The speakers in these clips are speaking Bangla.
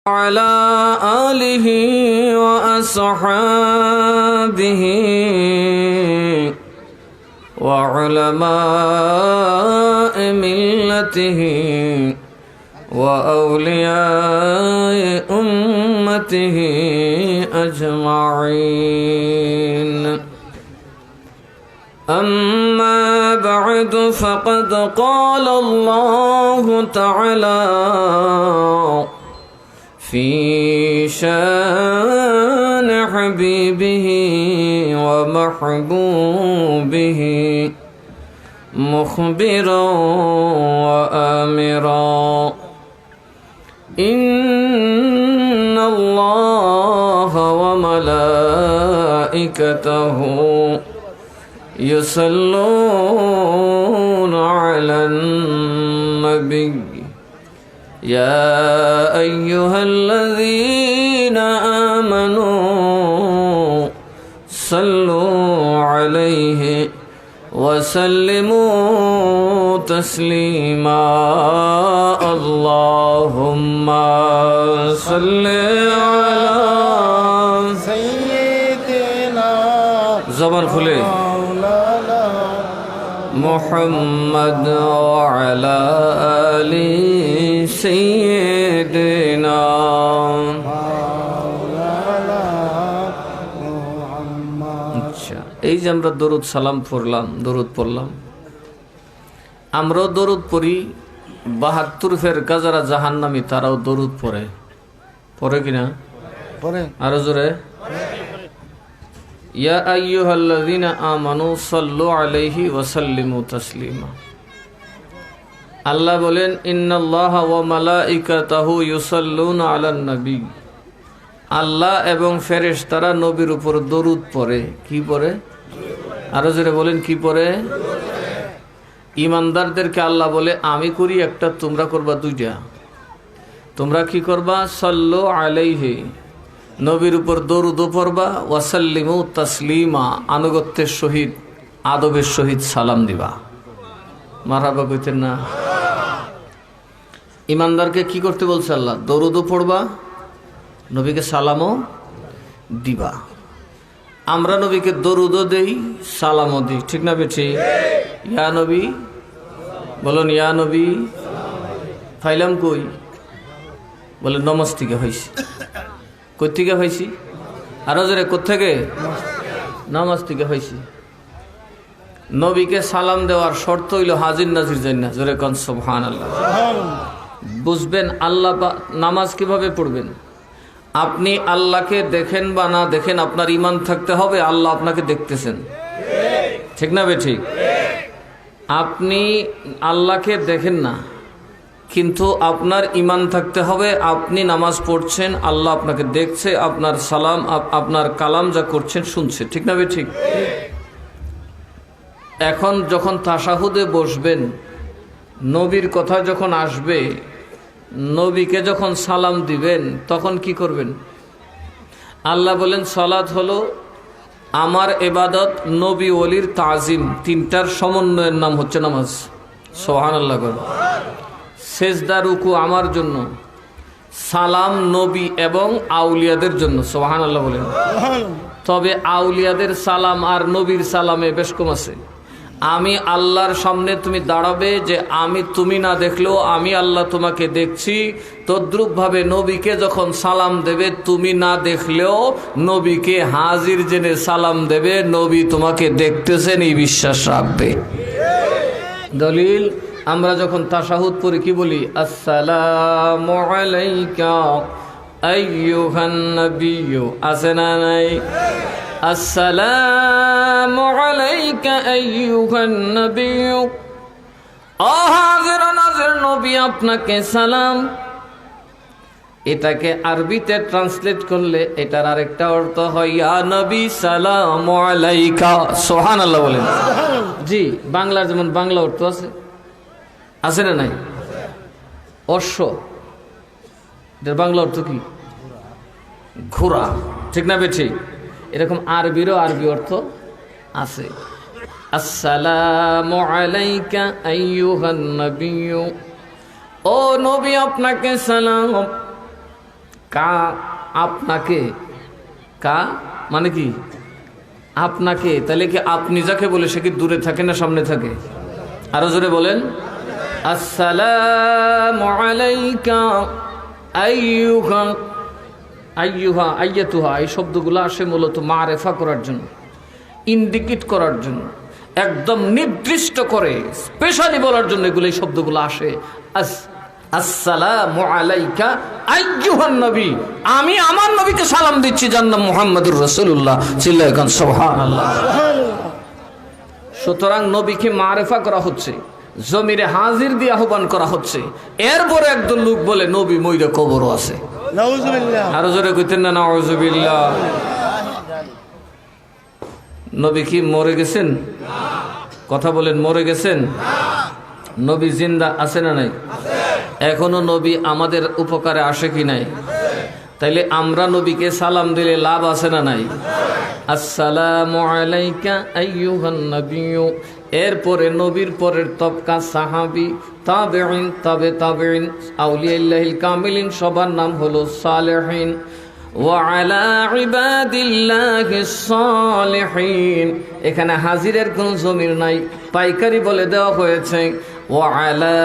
وعلى آله وأصحابه وعلماء ملته وأولياء أمته أجمعين. أما بعد فقد قال الله تعالى في شان حبيبه ومحبوبه مخبرا وآمرا: إن الله وملائكته يصلون على النبي يا أيها الذين آمنوا صلوا عليه وسلموا تسليما. اللهم صل على سيدنا زبان খুলে محمد وعلى آل سيدنا. আচ্ছা, এই যে আমরা দরুদ সালাম পড়লাম, আমরাও দরুদ পড়ি। ৭২ ফেরকা যারা জাহান্নামী তারাও দরুদ পড়ে কিনা? আরো জোরে। ইয়া আইয়ুহাল্লাযীনা আমানু সাল্লু আলাইহি ওয়া সাল্লিমু তাসলিমা। আল্লাহ বলেন, ইন্নাল্লাহা ওয়া মালাইকাতাহু ইউসাল্লুনা আলান নবী। আল্লাহ এবং ফেরেশতারা নবীর উপর দরুদ পড়ে। কি পড়ে? আরো জোরে বলেন, কি পড়ে? ঈমানদারদেরকে আল্লাহ বলে, আমি করি একটা, তোমরা করবা দুইটা। তোমরা কি করবা? সাল্লু আলাইহি, নবীর উপর দরুদও পড়বা, ওয়াসাল্লিমু তাসলিমা, আনুগত্যের সহিত আদবের সহিত সালাম দিবা। মারহাবা কইতেন না? ঈমানদারকে কি করতে বলছে আল্লাহ? দরুদও পড়বা, নবীকে সালামও দিবা। আমরা নবীকে দরুদও দেই, সালামও দিই, ঠিক না বেঠি? ইয়া নবী বলুন, ইয়া নবী। ফাইলাম কই? বলে নমস্তিকে হয়েছি। কোথেকে হয়েছি? আরো জোরে, কোথেকে? নমস্তিকে হয়েছি। নবীকে সালাম দেওয়ার শর্ত হইল হাজির নাজির জান্না। জোরে কোন সুবহানাল্লাহ। বুঝবেন আল্লাহ নামাজ কিভাবে পড়বেন। আপনি আল্লাহকে দেখেন বা না দেখেন, আপনার ঈমান থাকতে হবে আল্লাহ আপনাকে দেখতেছেন, ঠিক না বেঠিক? আপনি আল্লাহকে দেখেন না, কিন্তু আপনার ঈমান থাকতে হবে আপনি নামাজ পড়ছেন, আল্লাহ আপনাকে দেখছে, আপনার সালাম আপনার কালাম যা করছেন শুনছে, ঠিক না বেঠিক? এখন যখন তাশাহুদে বসবেন, নবীর কথা যখন আসবে, নবীকে যখন সালাম দিবেন, তখন কি করবেন? আল্লাহ বলেন, সালাত হলো আমার ইবাদত, নবী ওলির তাজিম, তিনটার সমন্বয়ের নাম হচ্ছে নামাজ। সুবহানাল্লাহ। সেজদা রুকু আমার জন্য, সালাম নবী এবং আউলিয়াদের জন্য। সুবহানাল্লাহ বলেন। তবে আউলিয়াদের সালাম আর নবীর সালামে বেশ কম আছে। আমি আল্লাহর সামনে তুমি দাঁড়াবে যে তুমি না দেখলেও আমি আল্লাহ তোমাকে দেখছি, তদ্রূপভাবে নবীকে যখন সালাম দেবে, তুমি না দেখলেও নবীকে হাজির জেনে সালাম দেবে, নবী তোমাকে দেখতেছেন এই বিশ্বাস রাখবে। দলিল, আমরা যখন তাশাহুদ পড়ি কি বলি? আসসালামু আলাইকা আইয়ুহান নাবিয়্যু, আছে না নাই? আসসালামু আলাইকা আইয়ুহান নাবিয়্যু, ও হাজির নাজির নবী আপনাকে সালাম। এটাকে আরবিতে ট্রান্সলেট করলে এটার আরেকটা অর্থ হয়, ইয়া নবী সালামু আলাইকা। সুবহানাল্লাহ বলেন। জি, বাংলার যেমন বাংলা অর্থ আছে না নাই? অশ্ব, এটার বাংলা অর্থ কি? ঘোড়া, ঠিক না বেঠি? এরকম আরবিরও আরবি অর্থ আছে। আসসালামু আলাইকা আইয়ুহান নবিয়্যু, ও নবী আপনাকে সালাম। কা আপনাকে, কা মানে কি আপনাকে, তাহলে কি আপনি যাকে বলে সে কি দূরে থাকে না সামনে থাকে? আরো জোরে বলেন, আসসালামু আলাইকা আইয়ুহা। আইয়ুহা আইয়াতুহা এই শব্দগুলো আসে মূলত মারেফা করার জন্য, ইন্ডিকেট করার জন্য, একদম নির্দিষ্ট করে স্পেশালি বলার জন্য এগুলো এই শব্দগুলো আসে। আসসালামু আলাইকা আইয়ুহান নবী, আমি আমার নবীকে সালাম দিচ্ছি যার নাম মুহাম্মদুর রাসূলুল্লাহ, চিল্লায়ে গান সুবহানাল্লাহ। সুতরাং নবীকে মারেফা করা হচ্ছে, জমিরে হাজির দিয়ে আহ্বান করা হচ্ছে। এরপরে একদল লোক বলে নবী মইরা কবরও আছে। নাউজুবিল্লাহ, আরো জোরে কইতেন না নাউজুবিল্লাহ। নবী কি মরে গেছেন? কথা বলেন, মরে গেছেন? নবী জিন্দা আছে না নাই? এখনো নবী আমাদের উপকারে আসে কি নাই? তাইলে আমরা নবীকে সালাম দিলে লাভ আছে না নাই? আসসালামু আলাইকা আইয়ুহান নবিয়্যু। এরপরে নবীর পরের তবকা সাহাবী, তাবেঈন, তাবে তাবেঈন, আউলিয়াল্লাহিল কামিলিন, সবার নাম হলো সালেহিন। ওয়া আলা ইবাদিল্লাহিস সালিহিন, এখানে হাজিরের কোন জমির নাই, পাইকারি বলে দেওয়া হয়েছে। ওয়া আলা,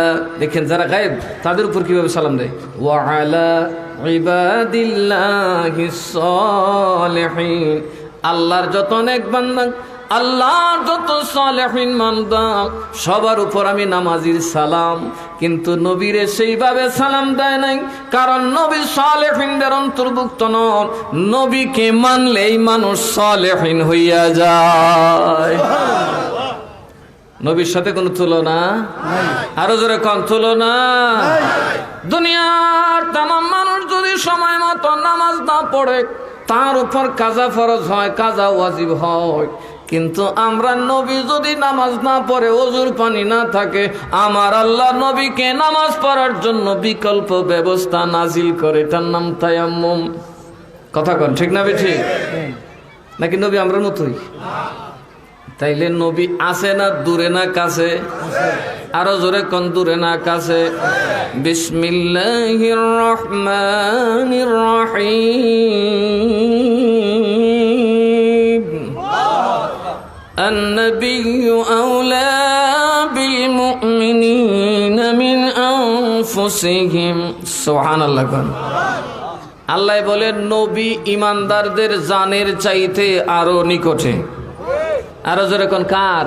দেখেন যারা গায়েব তাদের উপর কিভাবে সালাম দেয়। ওয়া আলা ইবাদিল্লাহিস সালিহিন, আল্লাহর যত নেক বান্দা, আল্লাহর যত সালেহিন বান্দা, সবার উপর আমি নামাজির সালাম। কিন্তু নবীরে সেইভাবে সালাম দেয় নাই, কারণ নবী সালেহিনদের অন্তর্ভুক্ত নন। নবীকে মানলেই মানুষ সালেহিন হইয়া যায়। নবীর সাথে কোনো তুলনা, আরো জোরে কোন তুলনা? দুনিয়ার তামাম মানুষ যদি সময় মতো নামাজ না পড়ে, তার উপর কাজা ফরজ হয়, কাজা ওয়াজিব হয়। কিন্তু আমরা নবী যদি নামাজ না পড়ে, ওজুর পানি না থাকে, আমার আল্লাহ নবীকে নামাজ পড়ার জন্য বিকল্প ব্যবস্থা নাজিল করে, তার নাম তায়াম্মুম। কথা কন ঠিক না বেঠি? নাকি নবী আমরার মতোই? তাইলে নবী আছে না দূরে না কাছে? আরো জোরে কোন, দূরে না কাছে? বিসমিল্লাহির রহমানির রহিম। আন-নাবিয়্যু আওলা বিল মুমিনিনা মিন আনফুসিহিম। সুবহানাল্লাহ। আল্লাহ বলেন নবী ইমানদারদের জানের চাইতে আরো নিকটে। আরো জোরে কোন, কার?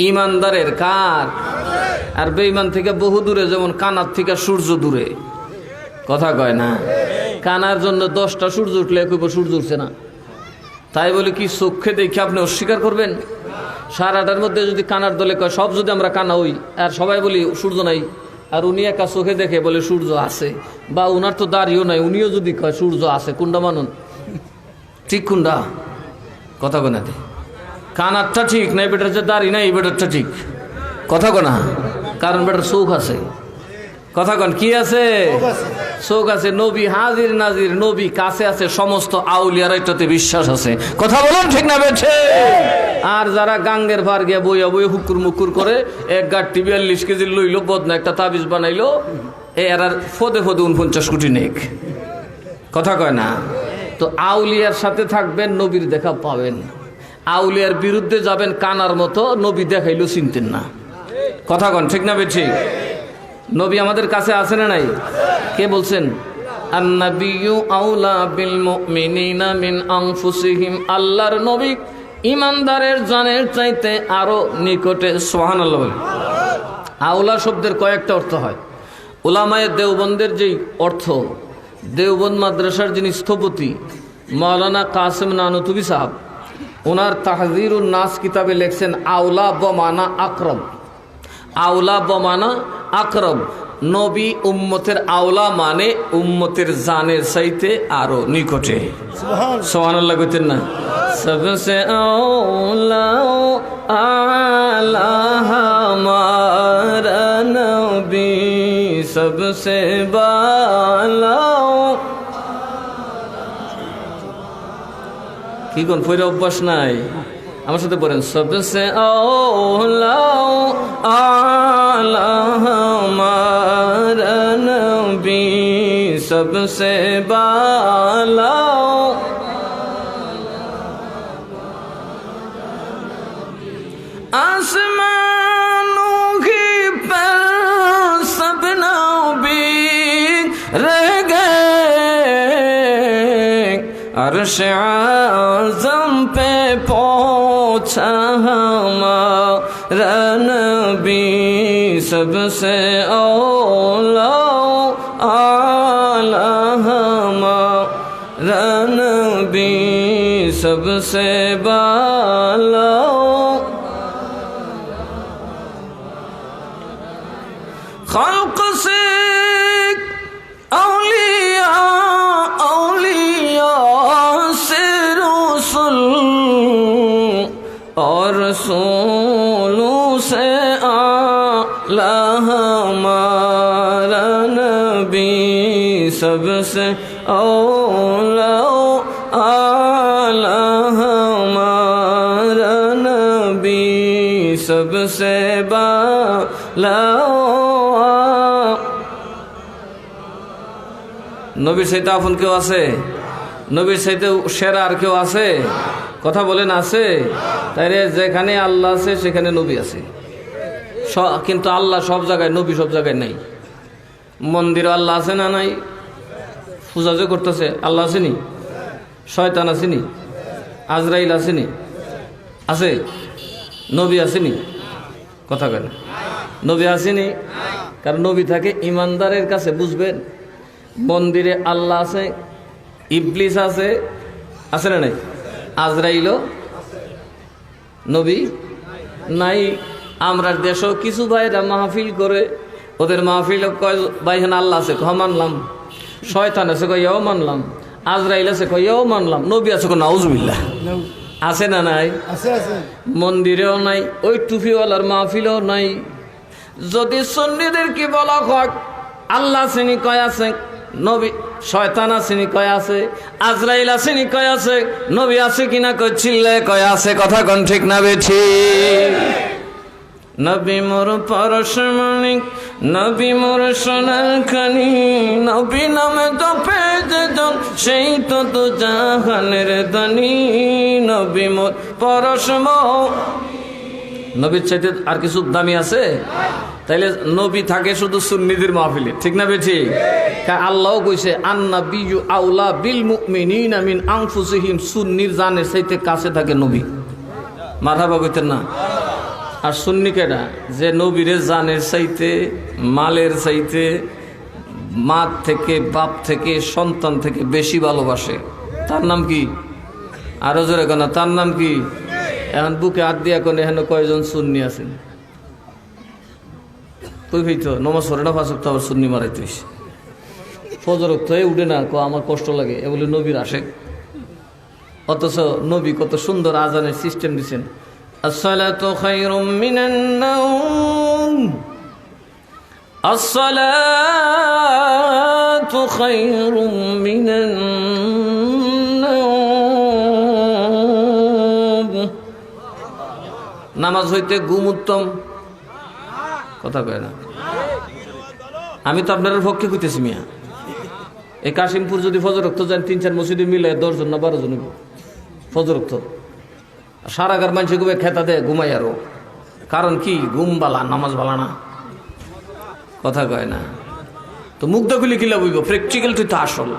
ইমানদারের। কার? আর বেঈমান থেকে বহু দূরে, যেমন কানার থেকে সূর্য দূরে। কথা কয় না? কানার জন্য 10টা সূর্য উঠলে কইব সূর্য উঠছে না। তাই বলে কি চোখে দেখে আপনি অস্বীকার করবেন? সারাটার মধ্যে যদি কানার দলে কয় সব যদি আমরা কানা হই, আর সবাই বলি সূর্য নাই, আর উনি একা চোখে দেখে বলে সূর্য আছে, বা উনার তো দাঁড়িয়েও নাই, উনিও যদি কয় সূর্য আছে, কোনটা মানুন? ঠিক কোনটা? কথা কয় না? কানারটা ঠিক নাই, বেটার যে দাড়ি নাই, এই বেটারটা ঠিক। কথা কনা, কারণ বেটার চোখ আছে। কথা কন, কি আছে? চোখ আছে। নবী হাজির নাজির, নবী কাছে আছে, সমস্ত আউলিয়ার এটাতে বিশ্বাস আছে। কথা বলুন ঠিক না বেঠে? আর যারা গাঙ্গের ভার গিয়া বইয়া বইয়া হুকুর মুকুর করে, এক গাঠটি 42 কেজি লইলো, বদনা একটা তাবিজ বানাইলো, এর ফদে ফদে 49 কোটি নেক। কথা কয় না? তো আউলিয়ার সাথে থাকবেন, নবীর দেখা পাবেন। আউলিয়ার বিরুদ্ধে যাবেন কানার মতো, নবী দেখাইলেও চিনতেন না। কথা কন ঠিক না বেঠি? নবী আমাদের কাছে আছে না নাই? কে বলছেন? আন-নাবিয়্যু আওলা বিল মুমিনিনা মিন আনফুসিহিম, আল্লাহর নবী ইমানদারের জানের চাইতে আরো নিকটে। সুবহানাল্লাহ বলে। আওলা শব্দের কয়েকটা অর্থ হয়। উলামায়ে দেওবন্দের যেই অর্থ, দেওবন্দ মাদ্রাসার যিনি স্থপতি মাওলানা কাসেম নানুতুবি সাহেব, ওনার তাহযীরুন নাস কিতাবে লিখছেন আওলা বমানা আকরব। আওলা বমানা আকরব, নবী উম্মতের আওলা মানে উম্মতের জানের চাইতে আরো নিকটে। সুবহানাল্লাহ কইতেন না? সবসে আওলা আলা হামারা নবী, সবসে বালা। কি কোন ফইরা অভ্যাস নাই? আমার সাথে বলেন, সবসে আওলা আলা হামারা নবী, সবসে বালা आसमानों की पर सब नबी रह गए, अर्श आज़म पे पहुँचा हमारा नबी, सबसे औला आला हमारा नबी, सबसे बाला खल्क से औलिया, औलिया से रसूल, और रसूलों से आला हमारा नबी, सबसे औला आला हमारा नबी, सबसे बाला। নবীর চাইতে আপন কেউ আছে? নবীর চাইতে সেরা আর কেউ আছে? কথা বলেন, আছে? তাইলে যেখানে আল্লাহ আছে সেখানে নবী আছে, কিন্তু আল্লাহ সব জায়গায়, নবী সব জায়গায় নাই। মন্দিরে আল্লাহ আছে না নাই? পূজা যে করতেছে আল্লাহ আসেনি? শয়তান আসেনি? আজরাইল আসেনি? আছে? নবী আসেনি? কথা কেন? নবী আসেনি, কারণ নবী থাকে ইমানদারের কাছে। বুঝবেন, মন্দিরে আল্লাহ আছে, ইবলিস আছে, আছে না নাই? আজরাইলও, নবী নাই। আমরা দেশেও কিছু ভাইরা মাহফিল করে, ওদের মাহফিল কয় ভাইখানে আল্লাহ আছে, ক মানলাম। শয়তান আছে, কয় এও মানলাম। আজরাইল আছে, কয় এও মানলাম। নবী আছে, কয় নাউজুবিল্লাহ। আছে না নাই? মন্দিরেও নাই, ওই টুপিওয়ালার মাহফিলেও নাই। যদি সুন্নিদের কি বলা হয়, আল্লাহ শ্রেণী কয় আছে, নবী শয়তান আসেনি কয় আছে, আজরাইল আসেনি কয় আছে, নবী আছে কিনা কয় চিল্লে কয় আছে। কথা কোন ঠিক না বেঠি? নবী মোর পরশমণি, নবী মোর সোনার খনি, নবী নামে তো পেজে জন, সেই তো জাহানের ধনী। নবী মোর পরশম, নবীর চাইতে আর কিছু দামি আছে? তাইলে নবী থাকে শুধু সুন্নিদের মাহফিলে, ঠিক না বেঠি? আল্লাহ কইছে আন্নাবিয়্যু আউলা বিল মুমিনিনা মিন আনফুসিহিম, সুন্নির জানের চাইতে কাছে থাকে নবী। মারহাবা কইতেন না? আর সুন্নি কেডা? যে নবীরে জানের চাইতে, মালের চাইতে, মা থেকে, বাপ থেকে, সন্তান থেকে বেশি ভালোবাসে। তার নাম কি? আরো জোরে কেন? তার নাম কি? এখন বুকে হাত দিয়া কোন এখানে কয়জন সুন্নি আছেন? তুই হইতো নমাজ পড়ে না, 5 ওয়াক্ত আবার সুন্নি মারাইতিস। ফজর ওয়াক্ত উঠে না, আমার কষ্ট লাগে, এ বলে নবীর আশেক। অথচ নবী কত সুন্দর আজানের সিস্টেম দিচ্ছেন। আসসালাতু খায়রুম মিনান নাওম, আসসালাতু খায়রুম মিনান নাওম। নামাজ হইতে ঘুম উত্তম। কথা কয় না? আমি তো আপনার পক্ষে কইতেছি মিয়া। এই কাশিমপুর যদি ফজর ওয়াক্ত যান, 3-4 মসজিদে মিলে 10 জন না 12 জন ফজর ওয়াক্ত, সারাগার মানুষ ঘুমে খেতা দেয়, ঘুমাই আরো। কারণ কি? ঘুম বালা, নামাজ বালা না। কথা কয় না? তো মুগ্ধ খুলে কিলা বইব, প্র্যাকটিক্যাল তুই তো আসল।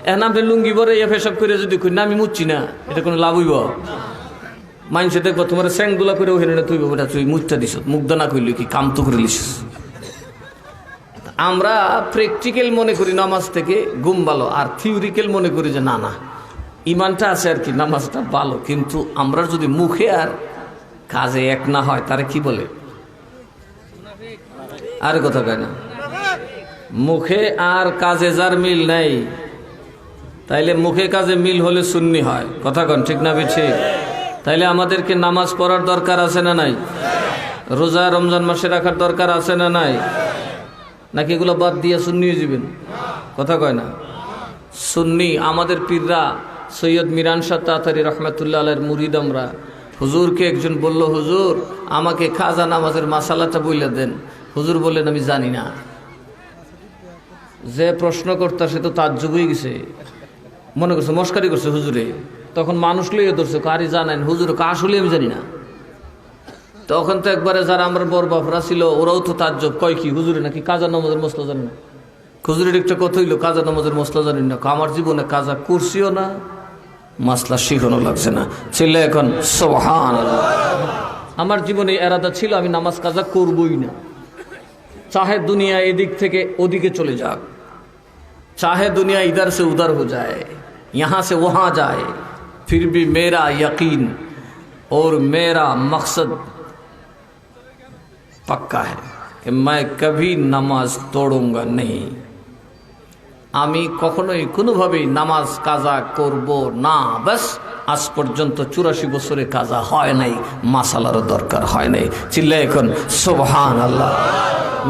এখন আপনি লুঙ্গি বরে পেশাব করে যদি কই না আমি মুচ্ছি না, এটা কোনো লাভ হইব? মানুষে দেখবো তোমার স্যাংদুলা করে ওখানে তুই ওটা তুই মুচটা দিস, মুগ্ধ না করলি কি কাম তো করে লিস। আমরা প্র্যাকটিক্যাল মনে করি নামাজ থেকে ঘুম ভালো, আর থিওরিক্যাল মনে করি যে না না ইমানটা আছে আর কি, নামাজটা ভালো। কিন্তু আমরা যদি মুখে আর কাজে এক না হয়, তারে কি বলে? আর কথা কয় না? মুখে আর কাজে যার মিল নাই, তাইলে মুখে কাজে মিল হলে সুন্নি হয়। কথা কন ঠিক না বেঠি? তাইলে আমাদেরকে নামাজ পড়ার দরকার আছে না নাই? রোজা রমজান মাসে রাখার দরকার আছে না নাই? নাকি এগুলো বাদ দিয়ে সুন্নি হয়ে যাবেন? কথা কয় না? সুন্নি আমাদের পীররা, সৈয়দ মিরান শাহ তাতারি রহমতুল্লাহ আলাইহির মুরিদ আমরা, হুজুরকে একজন বলল, হুজুর আমাকে খাজা নামাজের মাসালাটা বইলে দেন। হুজুর বললেন, আমি জানি না। যে প্রশ্ন করতা সে তো তাজ্জুব হয়ে গেছে, মনে করছে মস্কারি করছে হুজুরে। তখন মানুষ লইয়ে ধরছে, কারি জানেন হুজুর, আসলে আমি জানি না। তখন তো একবারে যারা আমার বড় বাপরা ছিল ওরাও তো তাজ্জব, কয় কি হুজুরে নাকি কাজা নামাজের মশলা জানি না। হুজুরের একটা কথা হইলো, কাজা নামাজের মশলা জানি না। আমার জীবনে কাজা করছিও না, মাসলা শিখানো লাগছে না। ছেলে এখন সুবহানাল্লাহ। আমার জীবনে এরাদা ছিল আমি নামাজ কাজা করবই না, চাহে দুনিয়া এদিক থেকে ওদিকে চলে যাক, चाहे दुनिया इधर से उधर हो जाए, यहाँ से वहाँ जाए, फिर भी मेरा यकीन और मेरा मकसद पक्का है कि मैं कभी नमाज तोड़ूंगा नहीं। आमी कखनोई कोनोभावेई नामाज काजा करब ना। बस आज पर्यन्त 84 बछरे काजा हय नाई, मासालारो दरकार हय नाई। चिल्लाय এখন सुबहानाल्लाह।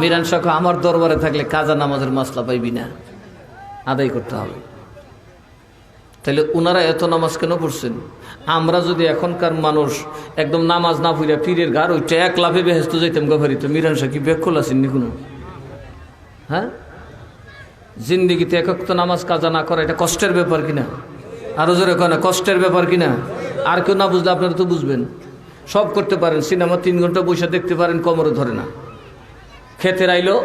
মিরান শাহ আমার দরবারে থাকলে কাজা নামাজের মাসলা পাইবি না, আদায় করতে হবে। তাহলে ওনারা এত নামাজ কেন পড়ছেন? আমরা যদি এখনকার মানুষ একদম নামাজ না পড়িয়া পীরের ঘর ওইটা এক লাফে বেহেস্ত যাইতাম গফারি, তো মিরান শাহ কি বেকুল আছেননি কোনো? হ্যাঁ, জিন্দিগিতে একক তো নামাজ কাজা না করা এটা কষ্টের ব্যাপার কিনা? আরো জোরে কেন কষ্টের ব্যাপার কিনা? আর কেউ না বুঝলে আপনারা তো বুঝবেন। সব করতে পারেন, সিনেমা 3 ঘন্টা বসে দেখতে পারেন, কোমরে ধরে না। খেতে আইলো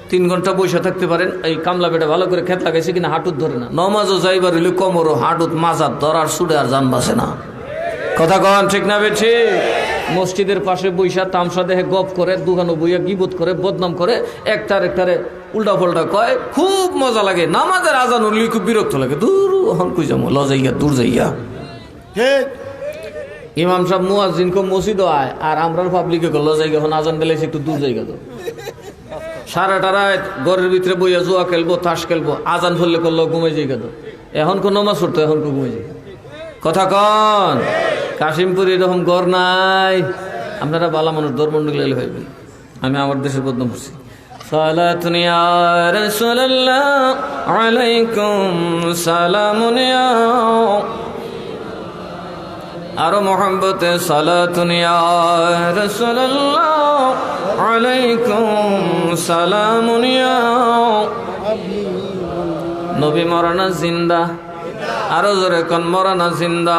3 ঘন্টা বসে থাকতে পারেন, এই কামলা বেটা ভালো করে খেত লাগাইছে কিনা হাঁটুত ধরে না। নমাজও যাইবার হইলে কোমরও হাঁটুত মাজার ধরার সুরে আর জান বাসে না। কথা কন ঠিক না বেঠি? মসজিদের পাশে বৈশা তামসা দেখে গপ করে, দোকানে বইয়া গিবত করে, বদনাম করে, একটারে উল্টা পাল্টা কয়, খুব মজা লাগে। নামাজের আজান উঠলে খুব বিরক্ত লাগে। দূর হন কই যাবো, লজাইয়া দূর যাইয়া। ঠিক ইমাম সাহেব মুয়াজ্জিন কো মসজিদ আয়, আর আমরা পাবলিকে কো লজাইয়া, এখন আজান দিলে একটু দূর যাইগা। তো সারাটা রাত ঘরের ভিতরে বইয়া জুয়া খেলবো, তাস খেলবো, আজান ধরলে করলো ঘুমাই যাই। গেল এখন কোন নামাজ পড়তো, এখন কো ঘুমাই যাই। কথা কন, কাশিমপুর এরকম ঘর নাই। আপনারা বালা মানুষ ধর্মন্ডল হইবেন। আমি আমার দেশের বদনাম করছি। সালাতুন ইয়া রাসূলুল্লাহ আলাইকুম সালামুন ইয়া, আরো মোহাম্মতে সালাতুন ইয়া রাসূলুল্লাহ আলাইকুম সালামুন ইয়া। নবী মরানা জিন্দা, আরো জোরে কোন মরানা জিন্দা।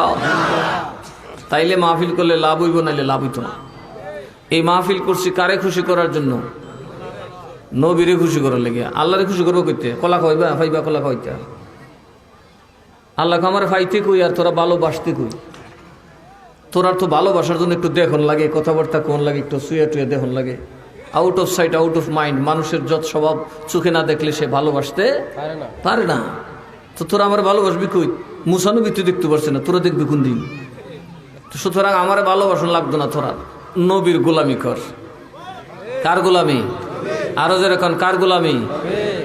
তাইলে মাহফিল করলে লাভ হইব, নাইলে লাভ হইতো না। এই মাহফিল করছি কারে খুশি করার জন্য? নবীরে খুশি করার লেগে। আল্লাহরে খুশি করবো কইতে? কলা খাইবা ফাইবা, কলা খাইতে আল্লাহ আমার ফাইতে কই, আর তোরা ভালোবাসতে কই। তোরার তো ভালোবাসার জন্য একটু দেখন লাগে, কথাবার্তা কোন লাগে, একটু শুয়ে টুয়ে দেখন লাগে। Out of sight out of mind. মানুষের যত স্বভাব চোখে না দেখলে সে ভালোবাসতে পারে না। তো তোরা আমার ভালোবাসবি কই? মুসানবী তুই দেখতে পারছি না, তোরা দেখবি কোন দিন? তো সুতরাং আমার ভালোবাসন লাগতো না। তোরা নবীর গোলামি কর। কার গোলামি? আরো যেরকম কার গোলামি?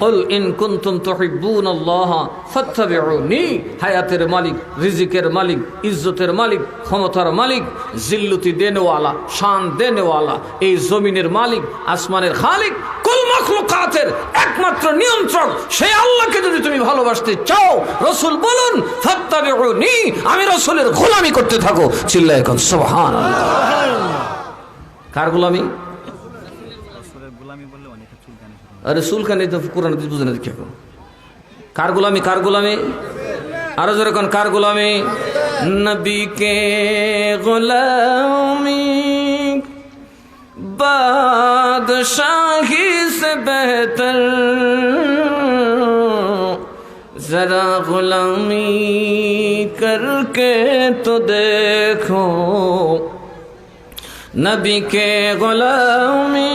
কুল ইন কুনতুম তুহিব্বুনাল্লাহ ফাত্তাবিউনি। হায়াতের মালিক, রিজিকের মালিক, ইজ্জতের মালিক, ক্ষমতার মালিক, জিল্লুতি দেনেওয়ালা, শান দেনেওয়ালা, এই জমিনের মালিক, আসমানের খালিক, কুল মাখলুকাতের একমাত্র নিয়ন্ত্রক সেই আল্লাহকে যদি তুমি ভালোবাসতে চাও, রাসূল বলুন ফাত্তাবিউনি, আমি রাসূলের গোলামি করতে থাকো। চিল্লায়ে এখন সুবহানাল্লাহ। কার গোলামি? अरे सुलखानी तो कुरान बुझे ना देखो। कार गुलामी, कार गुलामी, आरो जरा कौन कार गुलामी? नबी के गुलामी बादशाही से बेहतर, जरा गुलामी करके तो देखो। नबी के गुलामी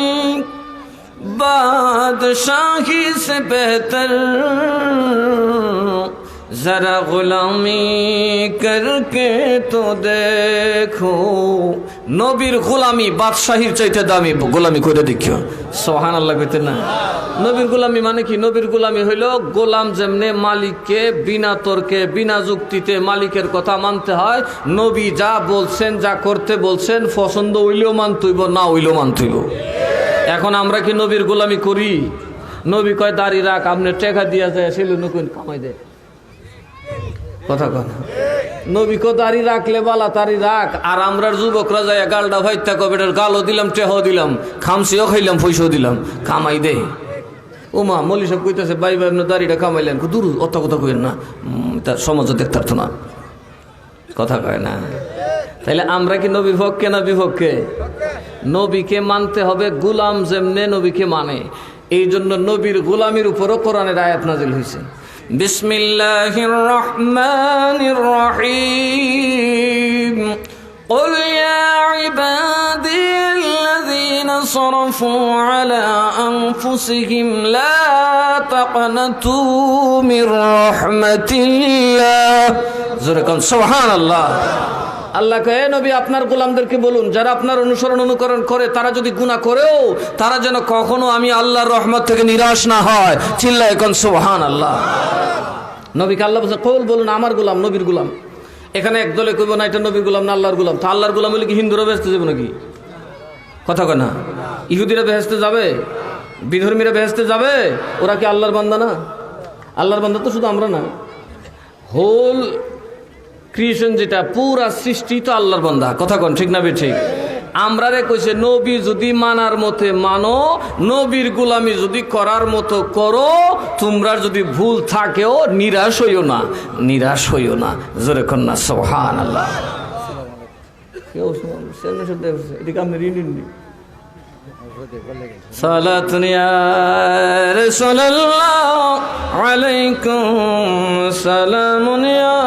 बादशाही से बेहतर, जरा गुलामी करके तो देखो। নবীর গোলামি বাদশাহীর চাইতে দামি গোলামি করে দেখিও। সুবহানাল্লাহ কইতে না? নবীর গোলামি মানে কি? নবীর গোলামি হইল গোলাম যেমনে মালিককে বিনা তর্কে বিনা যুক্তিতে মালিকের কথা মানতে হয়। নবী যা বলছেন, যা করতে বলছেন, পছন্দ হইলেও মানতেইব, না হইলেও মানতেইব। এখন আমরা কি নবীর গোলামি করি? নবী কয় দাড়ি রাখ, আপনি টাকা দিয়া যায় সেলুন কামাই দেয়। কথা কথা নবীকে দাড়ি রাখলে বালা তারি রাখ, আর আমরার যুবকরা যায় গালটা ভাইত্যা কবেটার গালও দিলাম, টেহ দিলাম, খামসিও খাইলাম, পয়সাও দিলাম, কামাই দে। ও মা মলি সব কইতেছে ভাই ভাই দাড়িটা কামাইলেন, দূর অত কথা কইেন না, তার সমাজও দেখতে পারতো না, কথা কয় না। তাইলে আমরা কি নবীর পক্ষে না বিপক্ষে? নবীকে মানতে হবে, গুলাম যেমনে নবীকে মানে। এই জন্য নবীর গুলামির উপরও কোরআনের আয়াত নাজিল হয়েছে। বিসমিল্লাহির রহমানির রহিম। قل يا عبادي الذين صرفوا على أنفسهم لا تقنطوا من رحمة الله। জোরে সুবহানাল্লাহ। আল্লাহ কহে নবী আপনার গোলামদেরকে বলুন, যারা আপনার অনুসরণ অনুকরণ করে তারা যদি গুনাহ করেও তারা যেন কখনো আমি আল্লাহর রহমত থেকে নিরাশ না হয়। চিল্লায় কোন সুবহানাল্লাহ। নবীকে আল্লাহ বলছে কৌল বলুন আমার গোলাম, নবীর গোলাম। এখানে একদলে কইব না এটা নবীর গোলাম না আল্লাহর গোলাম। তা আল্লাহর গোলাম হলে কি হিন্দুরা বেহেশতে যাবে নাকি? কথা কয় না। ইহুদিরা বেহেশতে যাবে, বিধর্মীরা বেহেশতে যাবে, ওরা কি আল্লাহর বান্দা না? আল্লাহর বান্দা তো শুধু আমরা না, হোল ক্রিয়েশন যেটা পুরা সৃষ্টি তো আল্লাহর বান্দা। কথা কন ঠিক না? ঠিক। আমরা রে কইছে নবী যদি মানার মতে মানো, নবীর গোলামি যদি করার মতো করো, তোমরা যদি ভুল থাকেও নিরাশ হইও না, নিরাশ হইও না। জোরে কন না সুবহানাল্লাহ। এদিকে আপনি ঋণ সালাতুন ইয়া রাসূলুল্লাহ আলাইকুম সালামুন ইয়া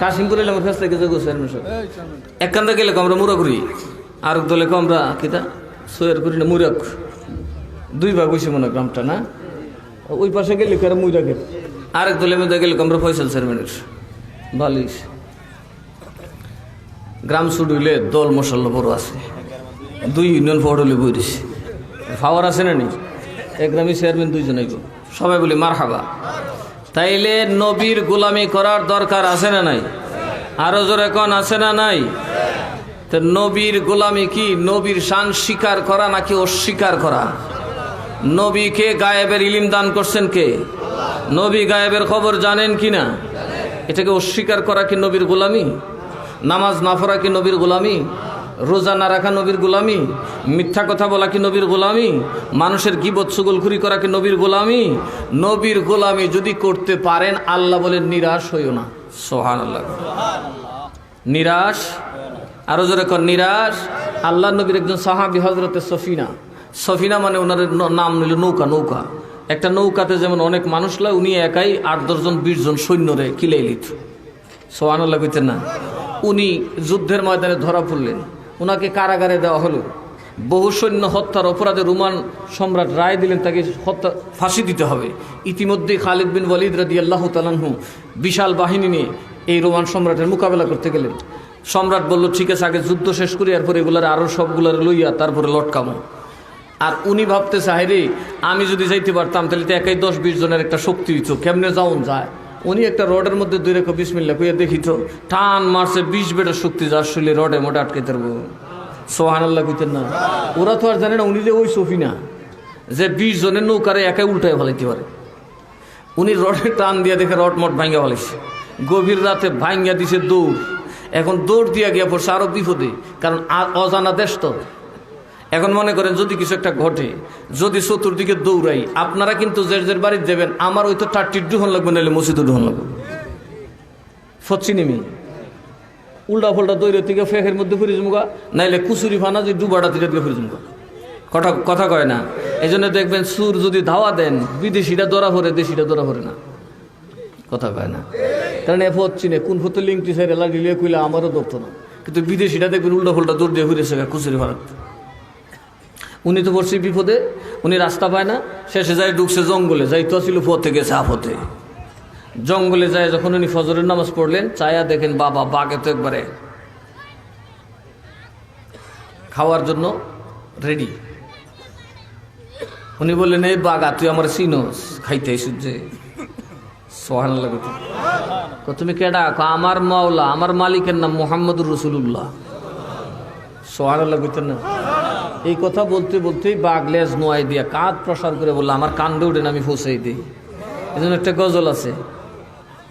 কাশিমপুর এলাম কাছ থেকে যোগ এক কান্দা গেলে আমরা মুরা করি, আর দলে আমরা কিতা সোয়ার করি না, মুরাক দুই ভাগ হয়েছে মনে গ্রামটা না, ওই পাশে গেলে মুরাকের, আরেক দলে মধ্যে গেলে আমরা ফয়সাল চেয়ারম্যানের বালিশ। গ্রাম শুরু হইলে দল মশাল্লা বড় আছে, 2 ইউনিয়ন ফোর্ড হলে বইরিস ফাওয়ার আছে না নি, এক গ্রামে চেয়ারম্যান 2 জন আইব, সবাই বলি মারহাবা। তাইলে নবীর গোলামি করার দরকার আছে না নাই? আরো জোরে কোন আছে না নাই? তো নবীর গোলামি কি নবীর শান স্বীকার করা নাকি অস্বীকার করা? নবীকে গায়েবের ইলম দান করছেন কে? নবী গায়েবের খবর জানেন কিনা? এটাকে অস্বীকার করা কি নবীর গোলামি? নামাজ না পড়া কি নবীর গোলামি? রোজা না রাখা নবীর গোলামি? মিথ্যা কথা বলা কি নবীর গোলামি? মানুষের গীবত চুগলখুরি করা কি নবীর গোলামি? নবীর গোলামি যদি করতে পারেন আল্লাহ বলেন নিরাশ হইও না। সুবহানাল্লাহ। নিরাশ, আরো জোরে কর নিরাশ। আল্লাহ নবীর একজন সাহাবী হযরতে সফিনা, সফিনা মানে ওনার নাম নিল নৌকা। নৌকা একটা নৌকাতে যেমন অনেক মানুষ লয়, উনি একাই 8-10 জন 20 জন সৈন্যরে কিলাই লিত। সুবহানাল্লাহ কইতেন না? উনি যুদ্ধের ময়দানে ধরা পড়লেন, ওনাকে কারাগারে দেওয়া হলো। বহু সৈন্য হত্যার অপরাধে রোমান সম্রাট রায় দিলেন তাকে হত্যা ফাঁসি দিতে হবে। ইতিমধ্যে খালিদ বিন ওয়ালিদ রাদিয়াল্লাহু তাআলা আনহু বিশাল বাহিনী নিয়ে এই রোমান সম্রাটের মোকাবেলা করতে গেলেন। সম্রাট বলল ঠিক আছে আগে যুদ্ধ শেষ করি, এরপর এগুলার আরও সবগুলার লইয়া তারপরে লটকামো। আর উনি ভাবতে চাইরে আমি যদি যাইতে পারতাম তাহলে তো একাই 10-20 জনের একটা শক্তি হইতো, কেমনে যাওন যায়। উনি একটা রডের মধ্যে 2 রেখা বিসমিল্লাহ কইয়া দেখিত, টান মারছে 20 বেটার শক্তি, যার শরীরে রডে মোটা আটকাইতে পারবো। সুবহানাল্লাহ কইতেন না? ওরা তো আর জানে না উনি যে ওই সফিনা যে 20 জনের নৌকারে একাই উল্টায় ফেলাইতে পারে। উনি রডে টান দিয়া দেখে রড মট ভাঙ্গা ফেলাইছে। গভীর রাতে ভাঙ্গা দিছে দৌড়। এখন দৌড় দিয়া গিয়া পড়ছে আরো বিপদে, কারণ অজানা দেশ তো। এখন মনে করেন যদি কিছু একটা ঘটে, যদি চতুর্দিকে দৌড়াই, আপনারা কিন্তু জের বাড়ি দেবেন, আমার ওই তো 30 ডুহন লাগবে, নাহলে মসজিদে ডুহন লাগবে। ফচ্ছি নেমি উল্টা ফোল্টা দৌড়ের থেকে ফেকের মধ্যে ফিরে জমুগা, নাইলে কুচুরি ফানা যে ডুবাটা থেকে ফিরে জমুগা। কথা কয় না? এই জন্য দেখবেন সুর যদি ধাওয়া দেন, বিদেশিরা ধরা পড়ে, দেশিরা ধরা পড়ে না। কথা কয় না? কারণ এ ফচ্ছি না কোন ফতো লিঙ্কটি সাইড এলা দিলে কইলে আমারও ধরতো না, কিন্তু বিদেশিরা দেখবেন উল্টা ফোল্টা দৌড় দিয়ে ফিরেছে কুচুরি ফানা। উনি তো পড়ছি বিপদে, উনি রাস্তা পায় না, শেষে যায় ঢুকছে জঙ্গলে, যাইতো ছিল পথে গেছে আপথে। জঙ্গলে যায় যখন উনি ফজরের নামাজ পড়লেন, চায়া দেখেন বাবা বাঘে তো একবারে খাওয়ার জন্য রেডি। উনি বললেন এই বাঘা তুই আমার চিনোস, খাইতে সূর্যে। সুবহানাল্লাহ। তুমি কেডা? আমার মাওলা, আমার মালিকের নাম মুহাম্মদুর রাসূলুল্লাহ। সুবহানাল্লাহ কইতেন না? এই কথা বলতে বলতেই বাঘ লেজ নোয়াই দিয়া কাঁধ প্রসার করে বললো আমার কান্দে উঠেন, আমি ফসাই দিই। এই জন্য একটা গজল আছে,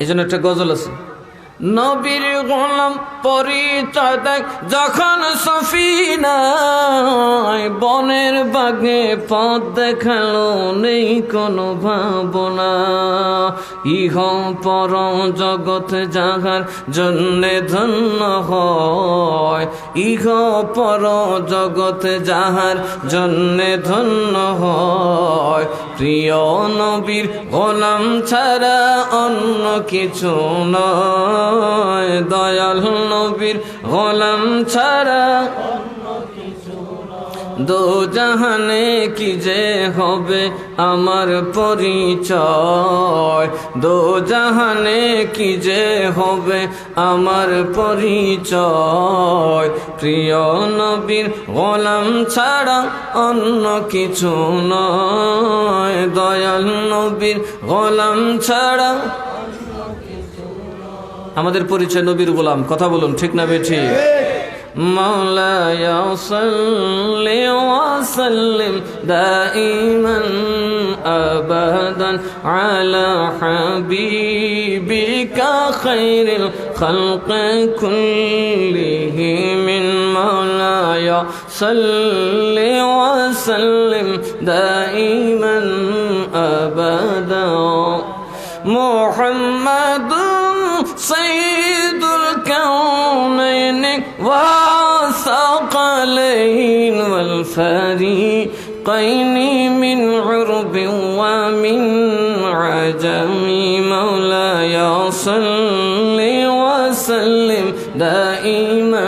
এই জন্য একটা গজল আছে, নবীর গোলাম পরিচয় দেখ যখন সফিনায়, বনের বাগে পথ দেখালো নেই কোনো ভাবনা, ইহ পর জগৎ যাহার জন্যে ধন্য হয়, ইহ পর জগৎ যাহার জন্যে ধন্য হয়, প্রিয় নবীর গোলাম ছাড়া অন্য কিছু নয়, দয়াল নবীর গোলাম ছাড়া দো জাহানে কি যে হবে আমার পরিচয়, দো জাহানে কি যে হবে আমার পরিচয়, প্রিয় নবীর গোলাম ছাড়া অন্য কিছু নয়, দয়াল নবীর গোলাম ছাড়া। আমাদের পরিচয় নবীর গোলাম, কথা বলুন ঠিক না বেঠিক? مولاي صل وسلم دائما أبدا على حبيبك خير الخلق كلهم، مولاي صل وسلم دائما أبدا محمد سيد الكونين والثقلين والفريقين من عرب ومن عجم، مولاي صل وسلم دائما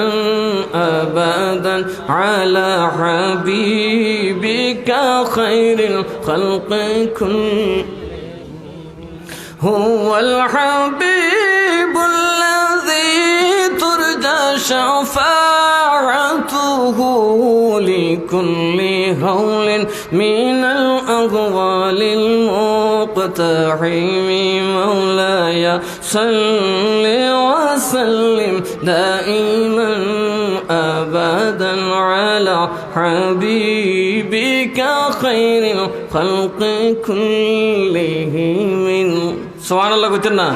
أبدا على حبيبك خير الخلق كلهم، هو الحبيب الذي ترجى شفاعته لكل هول من الأغوال المقتحم، مولاي صل وسلم دائما أبدا على حبيبك خير الخلق كلهم। সুবহানাল্লাহ কইতেন না?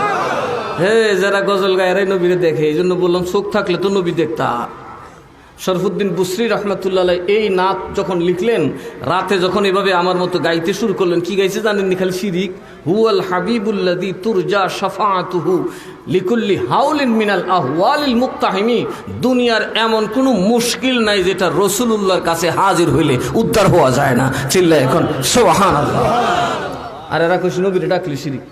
হে যারা গজল গায় এরাই নবীরে দেখে, এই জন্য বললাম চোখ থাকলে তো নবী দেখতা। শরফুদ্দিন বুসরি রহমতুল্লাহ এই নাত যখন লিখলেন, রাতে যখন এভাবে আমার মতো গাইতে শুরু করলেন, কি গাইছে জানেননি? খালি শিরিক। হুয়াল হাবিবুল্লাযী তুরজা শাফাআতুহু লিকুল্লি হাউলিন মিনাল আহওয়ালিল মুক্তাহিমি, দুনিয়ার এমন কোনো মুশকিল নাই যেটা রাসূলুল্লাহর কাছে হাজির হইলে উদ্ধার হওয়া যায় না। চিল্লায় এখন সুবহানাল্লাহ। আর এরা কইছে নবীরে ডাকলে শিরিক।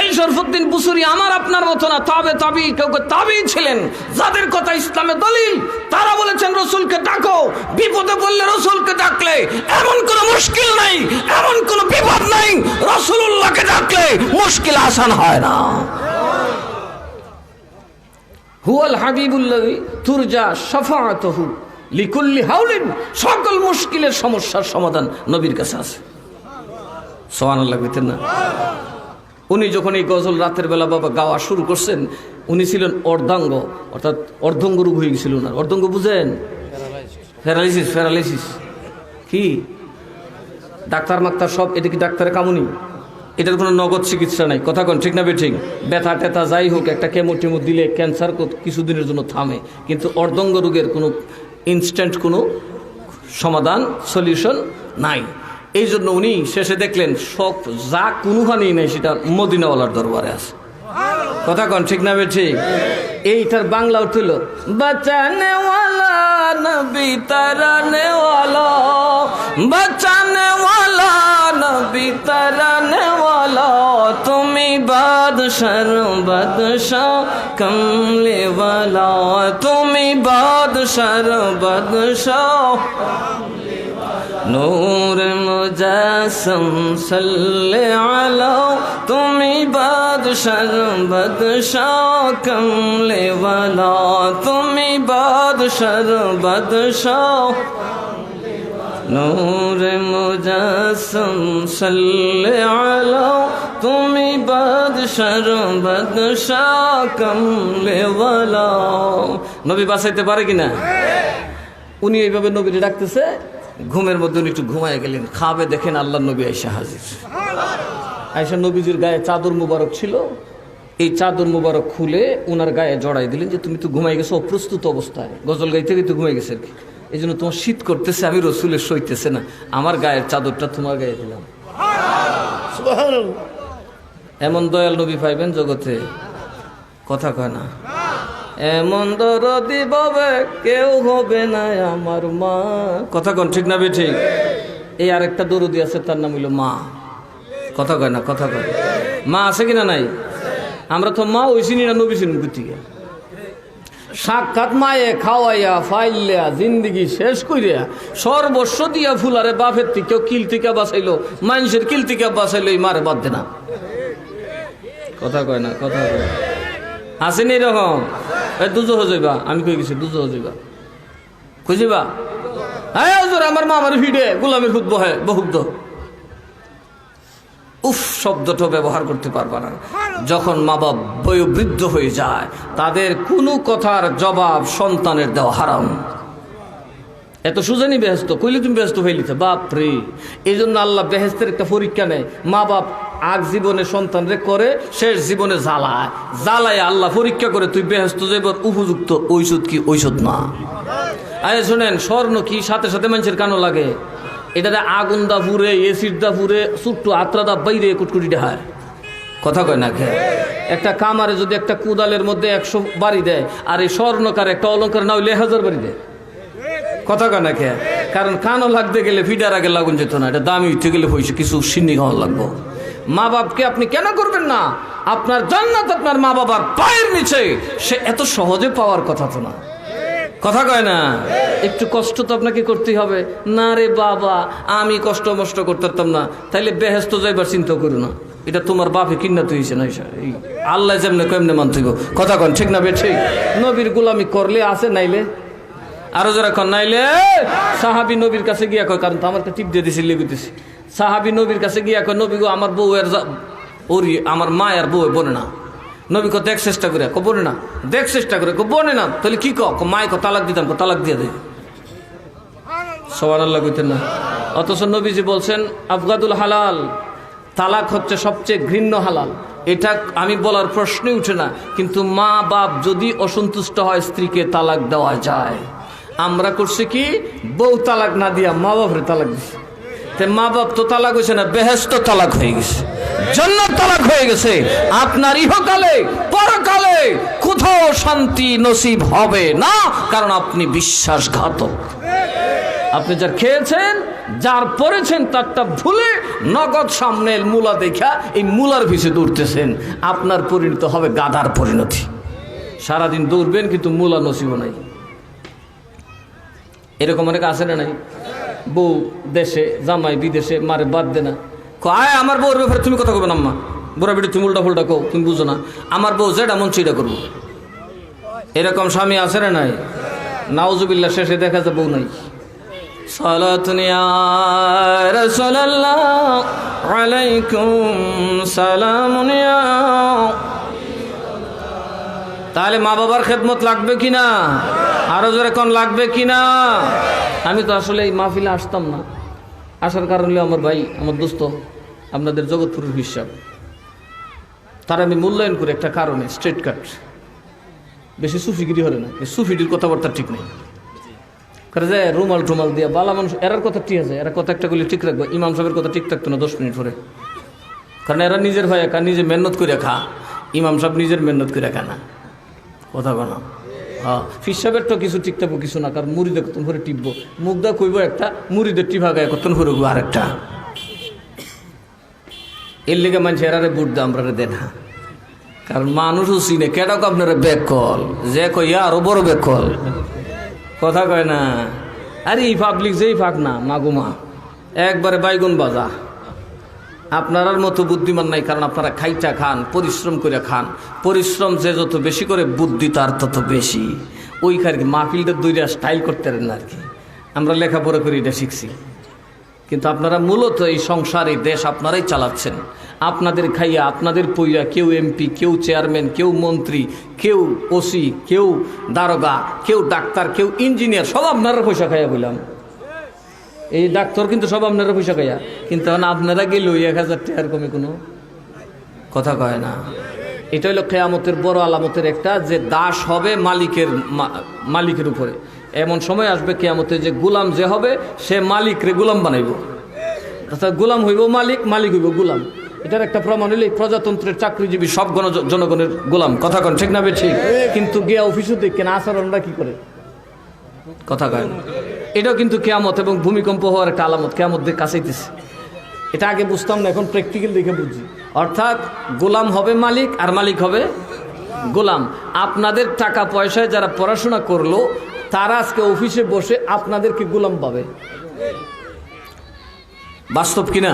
এই শরফুদ্দিন বুসরি আমার আপনার মতো না, তবে তাবি কেউ তাবি ছিলেন, যাদের কথা ইসলামে দলিল, তারা বলেছেন রসুলকে ডাকো, বিপদে পড়লে রসুলকে ডাকলে এমন কোনো মুশকিল নাই, এমন কোনো বিপদ নাই, রাসূলুল্লাহকে ডাকলে মুশকিল আসান হয় না। হুয়াল হাবিবুল্লাযী তুরজা শাফাআতুহু লিকুল্লি হাউলিন, সকল মুশকিলের সমস্যার সমাধান নবীর কাছে আছে। সুবহানাল্লাহ কইতেন না? উনি যখন এই গজল রাতের বেলা বাবা গাওয়া শুরু করছেন, উনি ছিলেন অর্ধাঙ্গ, অর্থাৎ অর্ধঙ্গ রোগ হয়ে গেছিল না। অর্ধঙ্গ বুঝেন? প্যারালাইসিস কি ডাক্তার মাক্তার সব, এটা কি ডাক্তারের কামুনি? এটার কোনো নগদ চিকিৎসা নাই, কথা কোন ঠিক না বেঠিক? ব্যথা টেথা যাই হোক, একটা কেমো টেমো দিলে ক্যান্সার কিছুদিনের জন্য থামে, কিন্তু অর্ধঙ্গ রোগের কোনো ইনস্ট্যান্ট কোনো সমাধান সলিউশন নাই। এই জন্য উনি শেষে দেখলেন সব যা কোনোখানি নেই সেটা মদিনাওয়ালার দরবারে আছে, কথা কন ঠিক না বেঠিক? এইটার বাংলা উঠল বাঁচানেওয়ালা নবী তারানেওয়ালা, বাঁচানেওয়ালা নবী তারানেওয়ালা, তুমি বাদশার বাদশাহ কমলেওয়ালা, তুমি বাদশার বাদশাহ নূর মুজাসম সাল্লে আলা, তুমি বাদশার বাদশাহ কমলেওয়ালা, তুমি বাদশার বাদশাহ নূর মুজাসম সাল্লে আলা, তুমি বাদশার বাদশাহ কমলেওয়ালা। নবী বাঁচাইতে পারে কিনা? উনি এইভাবে নবীরে ডাকতেছে, ঘুমের মধ্যে উনি একটু ঘুমায় গেলেন, খাবে দেখেন আল্লাহ নবী আইসা হাজির। আয়েশা নবীজির গায়ে চাদর মুবারক ছিল, এই চাদর মুবারক খুলে ওনার গায়ে জড়াই দিলেন যে তুমি তো ঘুমাই গেছো অপ্রস্তুত অবস্থায়, গজল গাইতে গাইতে ঘুমাই গেছে আর কি, এই জন্য তোমার শীত করতেছে, আমি রসুলের সইতেছে না, আমার গায়ের চাদরটা তোমার গায়ে দিলাম। এমন দয়াল নবী পাইবেন জগতে, কথা কয় না। এমন দরদি বাবে কেউ হবে না আমার মা, কথা কন ঠিক না বে ঠিক। এই আরেকটা দরদি আছে, তার নাম হইল মা, কথা কয় না, কথা কয়। মা আছে কিনা নাই? আমরা তো মা ওই চিনি না, নবী চিনি কোথেকে? সাক্ষাৎ মায়ে খাওয়াইয়া ফাইলিয়া জিন্দিগি শেষ করিয়া সর্বস্ব দিয়া ফুলারে বাপের থেকে কিল থেকে বাঁচাইলো, মানুষের কিল থেকে বাঁচাইলো, এই মারে বাদ দে না, কথা কয় না, কথা কয়। আসেনি এরকম? দুজো হয়ে যাইবা, আমি কই গেছি দুজো হয়ে যাইবা, খুঁজিবা। হ্যাঁ আমার মা আমার ভিড়ে গোলামের হুদ বহে বহুত, উফ শব্দটা ব্যবহার করতে পারবা না। যখন মা বাপ বয়োবৃদ্ধ হয়ে যায়, তাদের কোনো কথার জবাব সন্তানের দেওয়া হারাম। এত সুজানি বেহেস্ত কইলে তুমি ব্যস্ত হইলিতে বাপরে। এই জন্য আল্লাহ বেহেস্তের একটা পরীক্ষা নেয়, মা বাপ আগ জীবনে সন্তানরে করে, শেষ জীবনে জ্বালায়, জ্বালায় আল্লাহ পরীক্ষা করে তুই বেহেস্ত যাইবার উপযুক্ত ঔষধ কি ঔষধ না। আরে শোনেন, স্বর্ণ কি সাথে সাথে মানুষের কানো লাগে, এটাতে আগুন দা ফুরে, এসিড দা ফুরে, ছোট্ট আত্রা দা বাইরে কুটকুটি হয়, কথা কয় না। খেয়ে একটা কামারে যদি একটা কুদালের মধ্যে 100 বাড়ি দেয়, আর এই স্বর্ণকার একটা অলঙ্কার না হইলে 1000 বাড়ি দেয়, কথা কয় না। খেয়ে কারণ কানও লাগতে গেলে ফিডার আগে লাগুন যেত না, এটা দামি উঠতে গেলে হয়েছে কিছু সিন্নি খাওয়া লাগবো। মা বাপকে আপনি কেন করবেন না? আপনার জান্নাত আপনার মা বাবার পায়ের নিচে, সে এত সহজে পাওয়ার কথা তো না, কথা কয় না। একটু কষ্ট তো আপনাকে করতেই হবে। না রে বাবা, আমি কষ্ট মষ্ট করতাম না, তাইলে বেহেস্ত যাইবার চিন্তা করো না, এটা তোমার বাপে কিনা তো হয়েছে না, আল্লাহ যেমনে কেমনে মানতে, কথা কন ঠিক না বে ঠিক। নবীর গোলামি করলে আছে, নাইলে আরো যারা কন নাইলে। সাহাবি নবীর কাছে গিয়া কয়, কারণ তো আমার টিপ দিয়ে দিছি লেগুতেছি, সাহাবি নবীর কাছে গিয়া কয়, নবী গো আমার বউ এর ওরি আমার মা আর বউ বনে না। নবী কো দেখ চেষ্টা করে, বনে না, দেখ চেষ্টা করে, বনে না, তাহলে কি মায় তালাক দিতাম, তালাক দিয়ে দেয়, সুবহানাল্লাহ কইতেন না। অথচ নবীজি বলছেন আফগাদুল হালাল, তালাক হচ্ছে সবচেয়ে ঘৃণ্য হালাল, এটা আমি বলার প্রশ্নই উঠে না। কিন্তু মা বাপ যদি অসন্তুষ্ট হয়, স্ত্রীকে তালাক দেওয়া যায়। আমরা করছি কি, বউ তালাক না দিয়া মা বাপরে তালাক দিছি, মা বাপ তো তালাক হয়েছে না, বেহেশত তালাক হয়ে গেছে, জান্নাত তালাক হয়ে গেছে। আপনার ইহকালে পরকালে কোথাও শান্তি নসিব হবে না, কারণ আপনি বিশ্বাসঘাতক। আপনি যার খেয়েছেন, যার পড়েছেন, তারটা ভুলে নগদ সামনে মূলা দেখা এই মূলার পিছে দৌড়তেছেন, আপনার পরিণত হবে গাধার পরিণতি। সারাদিন দৌড়বেন কিন্তু মূলা নসিব নাই। এরকম অনেক আছে না নাই? বউ দেশে, জামাই বিদেশে, মারে বাদ দে না, আয় আমার বউর ব্যাপারে তুমি কথা কবে না, আম্মা বুড়া বেটি তুমি উল্টা ফুলটা কো, তুমি বুঝো না, আমার বউ যেটা মন সেটা করবো। এরকম স্বামী আছে না নাই? নাউজুবিল্লাহ, শেষে দেখা যায় বউ নাই। সালাতুন ইয়া রাসূলুল্লাহ আলাইকুম সালামুন ইয়া। তাহলে মা বাবার খেদমত লাগবে কিনা? আরো জোরে কোন লাগবে কিনা? আমি তো আসলে এই মাহফিলে আসতাম না, আসার কারণ হলো আমার ভাই, আমার দোস্ত, আপনাদের জগৎপুরের হিসাব, তার আমি মূল্যায়ন করি একটা কারণে, স্ট্রেট কাট, বেশি সুফিগিরি হলে না, সুফিটির কথাবার্তা ঠিক নেই, করে যে রুমাল টুমাল দিয়ে বালা মানুষ, এরার কথা ঠিক আছে, এরা কথা একটা গুলি ঠিক রাখবো। ইমাম সাহেবের কথা ঠিক থাকতো না 10 মিনিট পরে, কারণ এরা নিজের ভাই একা নিজে মেহনত করে খা, ইমাম সাহেব নিজের মেহনত করে খা না, কথা বলা। হ্যাঁ, ফির সাহেবের তো কিছু ঠিক থাকবো, কিছু না, কারণ মুড়িদের কতন করে টিপবো, মুখদা কইব একটা, মুড়িদের টিভা গায়ে কতন করে আরেকটা। এর লেগে মানুষ এরারে বুট দা আমরা দেন না, কারণ মানুষও চিনে কেটাকে আপনারা বেকল, যে কইয়া আরো বড় বেকল, কথা কয় না। আরে এই পাবলিক যেই ফাঁক না মাগুমা, একবারে বাইগুন বাজা। আপনার মতো বুদ্ধিমান নাই, কারণ আপনারা খাইটা খান, পরিশ্রম করে খান। পরিশ্রম যে যত বেশি করে, বুদ্ধি তার তত বেশি। ওই আর কি মাহফিলটা দুইটা স্টাইল করতে পারেন না আর কি, আমরা লেখাপড়া করে এটা শিখছি। কিন্তু আপনারা মূলত এই সংসার, এই দেশ আপনারাই চালাচ্ছেন। আপনাদের খাইয়া, আপনাদের পইয়া, কেউ এমপি, কেউ চেয়ারম্যান, কেউ মন্ত্রী, কেউ ওসি, কেউ দারোগা, কেউ ডাক্তার, কেউ ইঞ্জিনিয়ার, সব আপনারা পয়সা খাইয়া বললাম। এই ডাক্তার কিন্তু সব আপনারা পয়সা খাইয়া, কিন্তু এখন আপনারা গেলে 1000 টাকার কমে কোনো কথা কয় না। এটা হলো কিয়ামতের বড় আলামতের একটা, যে দাস হবে মালিকের উপরে। এমন সময় আসবে কিয়ামতে যে গোলাম যে হবে সে মালিকরে গোলাম বানাইব, অর্থাৎ গোলাম হইব মালিক, মালিক হইব গোলাম। এটার একটা প্রমাণ হইলে প্রজাতন্ত্রের চাকরিজীবী সব জনগণের গোলাম। কথা কন ঠিক না? ঠিক। কিন্তু গিয়া অফিসে দেখেন আচরণরা কি করে, কথা কয় না। এটাও কিন্তু কিয়ামত এবং ভূমিকম্প হওয়ার একটা আলামত, কিয়ামতের কাছেইতেছে। এটা আগে বুঝতাম না, এখন প্র্যাকটিক্যাল দেখে বুঝছি। অর্থাৎ গোলাম হবে মালিক আর মালিক হবে গোলাম। আপনাদের টাকা পয়সায় যারা পড়াশোনা করলো তারা আজকে অফিসে বসে আপনাদেরকে গোলাম পাবে। বাস্তব কিনা?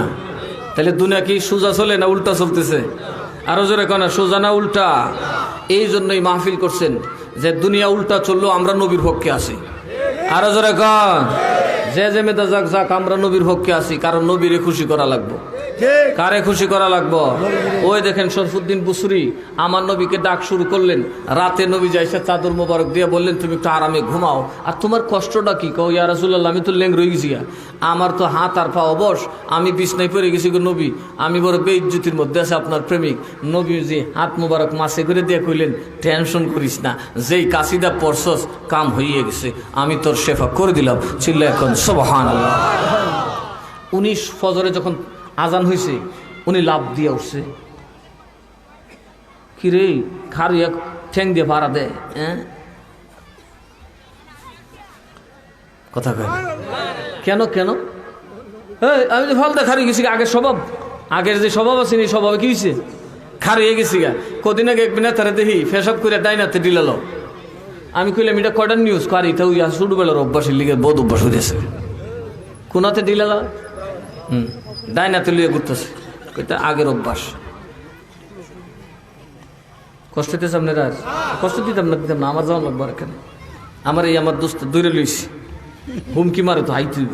তাহলে দুনিয়া কি সোজা চলে না উল্টা চলতেছে? আরো জোরে কেন, সোজা না উল্টা? এই জন্যই মাহফিল করছেন যে দুনিয়া উল্টা চললো, আমরা নবীর পক্ষে আছি। আরো জোরে কন, যে মেদা যাক যাক, আমরা নবীর পক্ষে আছি। কারণ নবীরে খুশি করা লাগবো। কারে খুশি করা লাগবো? ওই দেখেন শরফুদ্দিন বুসরি আমার নবীকে ডাক শুরু করলেন। রাতে নবী যাইসা চাদর মোবারক দিয়ে বললেন তুমি একটু আরামে ঘুমাও। আর তোমার কষ্টটা কি? কও ইয়া রাসূলুল্লাহ, আমি তো লেং রয়ে গেছি, আমার তো হাত আর পা অবশ, আমি বিছনায় পড়ে গেছি গো নবী, আমি বড় বেইজ্জতির মধ্যে আছে আপনার প্রেমিক। নবী যে হাত মোবারক মাসে করে দিয়ে কইলেন টেনশন করিস না, যেই কাসিদা পড়ছস কাম হইয়ে গেছে, আমি তোর শেফা করে দিলাম। ছিল এখন সুবহানাল্লাহ। 19 ফজরে যখন আজান হয়েছে উনি লাভ দিয়ে উঠছে। কিরে খারিয়া ঠ্যাং দিয়ে ভাড়া দেয়, কথা কয় কেন কেন? আমি তো ফলতে খারি গেছি, আগের স্বভাব, আগের যে স্বভাব আছে এই স্বভাবে কি হয়েছে? খারিয়ে গেছি গা। কদিন আগে একদিন তারা দেখি ফেসব করে ডাইনাতে ডিলালো। আমি কইলাম এটা কয়টার নিউজ? কারি তো ছোটবেলার অভ্যাসের লিগে বহুত অভ্যাস হয়েছে। কোনাতে ডিলালা? ডাইনাতে লিয়ে ঘুরতেছে, এটা আগের অভ্যাস। কষ্ট দিতেছে আপনারা? কষ্ট দিতাম না, আমার যাওয়া লাগবে এখানে। আমার দোস্ত দূরে লইছি, হুমকি মারে তো হাই তুইব।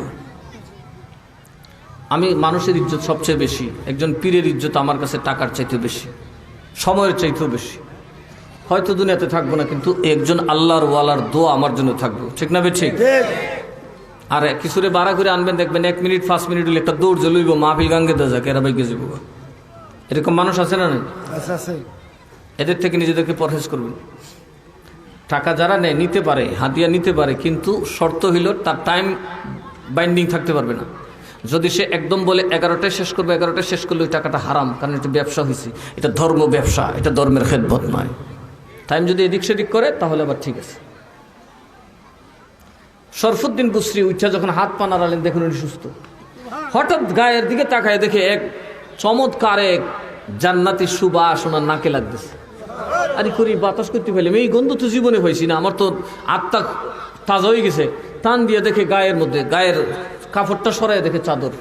আমি মানুষের ইজ্জত সবচেয়ে বেশি, একজন পীরের ইজ্জত আমার কাছে টাকার চাইতেও বেশি, সময়ের চাইতেও বেশি। হয়তো দুনিয়াতে থাকবো না, কিন্তু একজন আল্লাহর ওয়ালার দোয়া আমার জন্য থাকবো। ঠিক না? ঠিক। আর কিছুরে বাড়া করে আনবেন, দেখবেন 1 মিনিট 5 মিনিট হলে একটা দৌড় লইব, মাহফিল গাঙ্গে দা যাক, এরা বাইকে যাব। এরকম মানুষ আছে না? নাই? এদের থেকে নিজেদেরকে পরহেজ করবেন। টাকা যারা নেয় নিতে পারে, হাদিয়া নিতে পারে, কিন্তু শর্ত হইল তার টাইম বাইন্ডিং থাকতে পারবে না। যদি সে একদম বলে 11টায় শেষ করবে, 11টায় শেষ করলে ওই টাকাটা হারাম, কারণ এটা ব্যবসা হয়েছে, এটা ধর্ম ব্যবসা, এটা ধর্মের খেদমত নয়। টাইম যদি এদিক সেদিক করে তাহলে আবার ঠিক আছে। শরফুদ্দিন বুসরি উচ্চা যখন হাত পা নাড়ালেন, দেখুন উনি সুস্থ। হঠাৎ গায়ের দিকে তাকায় দেখে এক চমৎকার এক জান্নাতি সুবাস ওনার নাকে লাগতেছে। আরে করি বাতাস করতে পারলাম, এই গন্ধ তো জীবনে হয়েছি না, আমার তো আত্মা তাজা হয়ে গেছে। টান দিয়ে দেখে গায়ের মধ্যে, গায়ের কাপড়টা সরাই দেখে চাদর।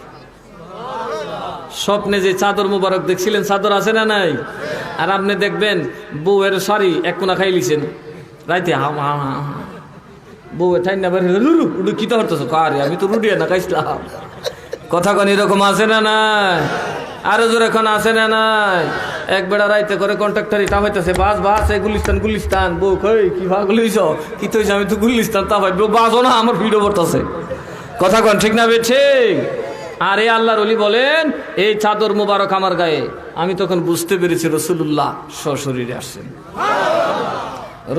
স্বপ্নে যে চাদর মুবারক দেখছিলেন, চাদর আছে না নাই? আর আপনি দেখবেন বউয়ের শাড়ি এক কোনা খাই লিছেন রাইতে, বউ ঠাই না বের কি তো হরতেছ? আরে আমি তো রুডিয়া না খাইছিলাম। কথা কন এরকম আছে না নাই? আরো জোর এখন আছে না নাই? এক বেড়া রাইতে করে কন্ট্রাক্টারি তা হইতেছে, বাস বাস এই গুলিস্তান গুলিস্তান। বউ কই কি ভাগ লইছ? কি তো আমি তো গুলিস্তান তা ভাই বাসও না, আমার ভিডিও পড়তেছে। কথা কন ঠিক না? ঠিক। আর এই আল্লাহর ওলি বলেন এই চাদর মুবারক আমার গায়ে। আমি তখন বুঝতে পেরেছি রাসূলুল্লাহ সশরীরে আসছেন।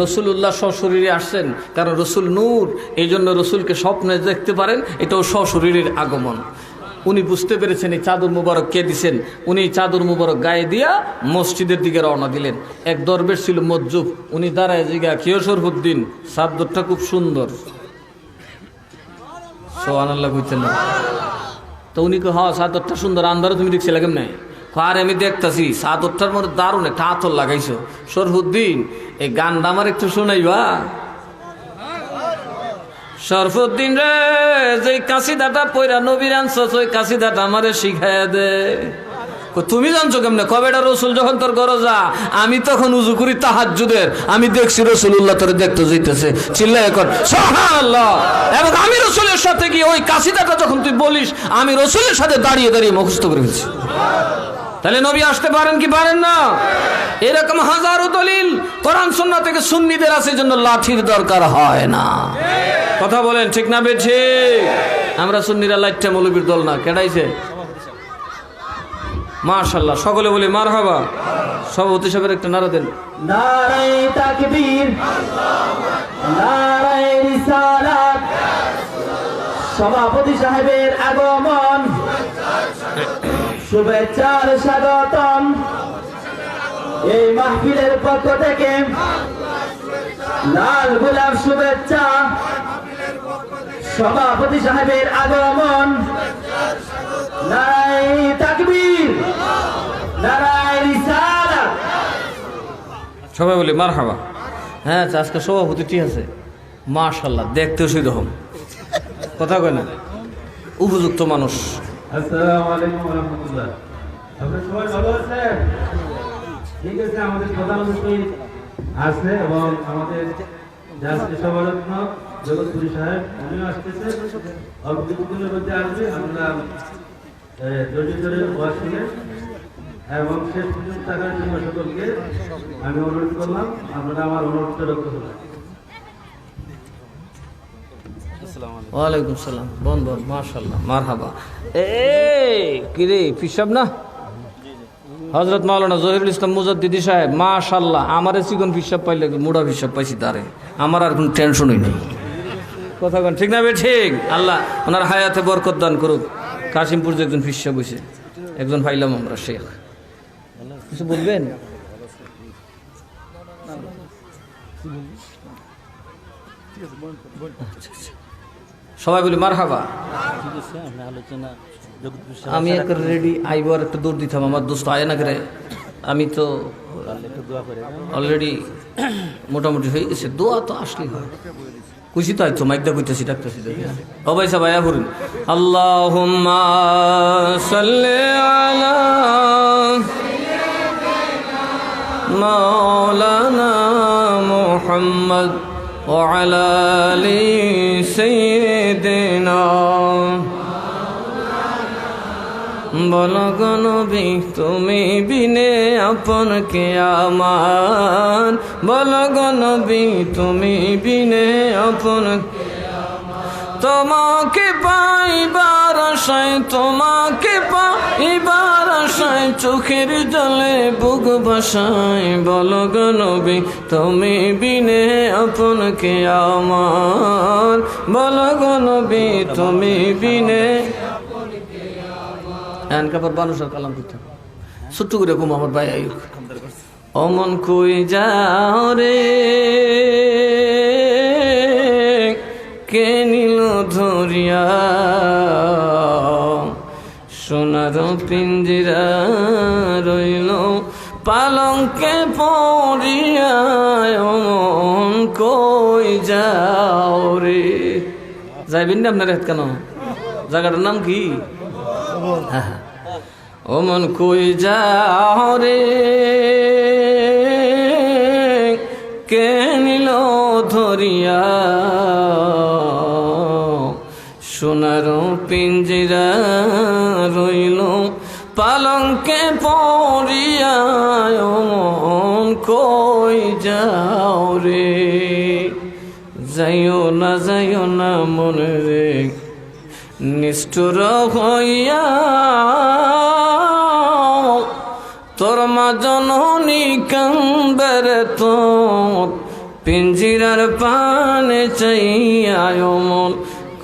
রাসূলুল্লাহ সশরীরে আসছেন, কারণ রাসূল নূর, এই জন্য রাসূলকে স্বপ্নে দেখতে পারেন, এটাও সশরীরের আগমন। উনি বুঝতে পেরেছেন এই চাদর মুবারক কে দিছেন। উনি চাদর মুবারক গায়ে দিয়া মসজিদের দিকে রওনা দিলেন। এক দরবেশ ছিল মজ্জুব, উনি দাঁড়ায় জিগা, কেউ শরফুদ্দিন চাদরটা খুব সুন্দর। সুবহানাল্লাহ কইতেন না তো? উনি কে হ্যাঁ চাদরটা সুন্দর, আন্দারও তুমি দেখছিলে কেমনে? আর আমি দেখতেছি চাদরটার মধ্যে দারুণ একটা আতর লাগাইছো। শরফুদ্দিন এই গানটা আমার একটু শোনাইবা? শরফুদ্দিন রে, যে কাসিদাটা পয়রা নবীর আনছস, ওই কাসিদাটা আমারে শিখাইয়া দে। তুমি জানছো কেমনে? কবেটা রসুল যখন তোর ঘরে যা, আমি তখন উজু করি তাহাজ্জুদের, আমি দেখছি রসুল্লাহ তোরে দেখতে যাইতেছে, চিল্লায় কর সুবহানাল্লাহ। এবং আমি রসুলের সাথে গিয়ে ওই কাসিদাটা যখন তুই বলিস, আমি রসুলের সাথে দাঁড়িয়ে দাঁড়িয়ে মুখস্থ করে ফেলছি। তাহলে নবী আসতে পারেন কি পারেন না? এরকম হাজারো দলিল কোরআন সুন্নাহ থেকে সুন্নিদের আছে, জন্য লাঠির দরকার হয় না। কথা বলেন ঠিক না? বেঠে আমরা সুন্নিরা লাইটটা মৌলবীর দল না। কেডাইছে? মাশাআল্লাহ, সকলে বলি মারহাবা। সভাপতি সাহেবের একটা নারা দেন। নারায়ে তাকবীর, নারায়ে রিসালাত। সভাপতি সাহেবের আগমন, শুভেচ্ছার স্বাগতম। এই মাহফিলের পক্ষ থেকে লাল গোলাপ শুভেচ্ছা। সভাপতি সাহেবের আগমন, নারায়ে তাকবীর, নারায়ে রিসালাত। সবাই বলি মারহাবা। হ্যাঁ, আজকে সভাপতি ঠিক আছে, মাশাআল্লাহ, দেখতেও সেরকম, কথা কয় না, উপযুক্ত মানুষ। আসসালামু আলাইকুম ওয়া রাহমাতুল্লাহ। আপনারা সবাই ভালো আছেন? ঠিক আছে, আমাদের প্রধানমন্ত্রী আসছে এবং আমাদের জাতীয় সভারত্ন জগৎপুরী সাহেব উনিও আসতেছে, অল্প কিছুদিনের মধ্যে আসবে। আমরা ধৈর্য ধরে ওয়াজ শুনে এবং শেষ পর্যন্ত থাকার জন্য সকলকে আমি অনুরোধ করলাম, আপনারা আমার অনুরোধটা রক্ষা করবেন। ওয়ালাইকুম সালাম। বন বন, মাশাআল্লাহ, মারহাবা। কি রে পিসাব না, হযরত মাওলানা জহিরুল ইসলাম মুজাদ্দিদি সাহেব, মাশাআল্লাহ। আমারে চিকন পিসাব পাইলে মুড়া পিসাব পাইছি, তারে আমার আর কোনো টেনশনই নেই, কথা কন ঠিক না বে ঠিক? আল্লাহ ওনার হায়াতে বরকত দান করুক। কাশিমপুর যে একজন পিসাব হয়েছে, একজন পাইলাম আমরা, শেখ। কিছু বলবেন? সবাই বলি মারহাবা। আমি এক রেডি আইবার একটা দৌড় দিতাম, আমার দোস্ত আয় না করে। আমি তো অলরেডি মোটামুটি হয়ে গেছে, দোয়া তো আসলেই হয়। কুছি তো আইতো, মাইকদা কইতেছি, ডাকতেছি। ও ভাই সাহেব আয়া বলুন, আল্লাহুম্মা সাল্লি আলা মাওলানা মুহাম্মদ ওয়া আলা আলি সাইয়্যিদিনা। বলো গো নবী, তুমি বিনে আপন কে আমার। বলো গো নবী, তুমি বিনে আপন। তোমাকে পাইবার আশায়, তোমাকে পাইবার আশায়, চোখের জলে বুক ভাসায়। বলো গো নবী, তুমি বিনে আপন কে আমার। বলো গো নবী, তুমি বিনে। কাপড় মানুষের কালাম করতে ছোট্ট করে ঘুম আমার ভাই আয়ুক। অমন কই যাও রে, কে নিল ধরিয়া, সোনার পিঞ্জিরা রইল পালঙ্কে পড়িয়া। অমন কই যাও রে। যাইবেন না আপনার কেন? জায়গাটার নাম কি? ওমন কই যাও রে, কে নিল ধরিয়া, সোনার পিঞ্জিরা রইল পালঙ্কে পড়িয়া। ওমন কই যাও রে, যাইও না মনে রে, নিষ্ঠুর হইয়া। তোর মা জননী কান্দের, তোর পিঞ্জিরার পানে চাইয়া। মন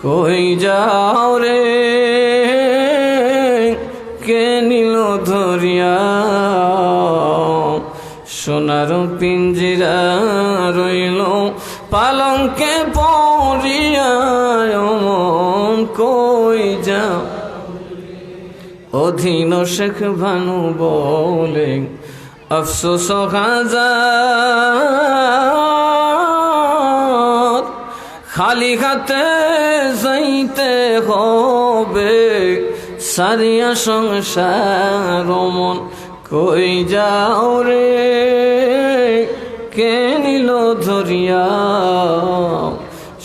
কই যাও রে, কে নিল ধরিয়া, সোনার পিঞ্জিরা রইল পালঙ্কে পড়িয়া। মন কই যাও। অধীন শেখ ভানু বলে আফসোস হাজার, খালি হাতে যাইতে হবে সারিয়া সংসার। মন কই যাও রে, কে নিল ধরিয়া,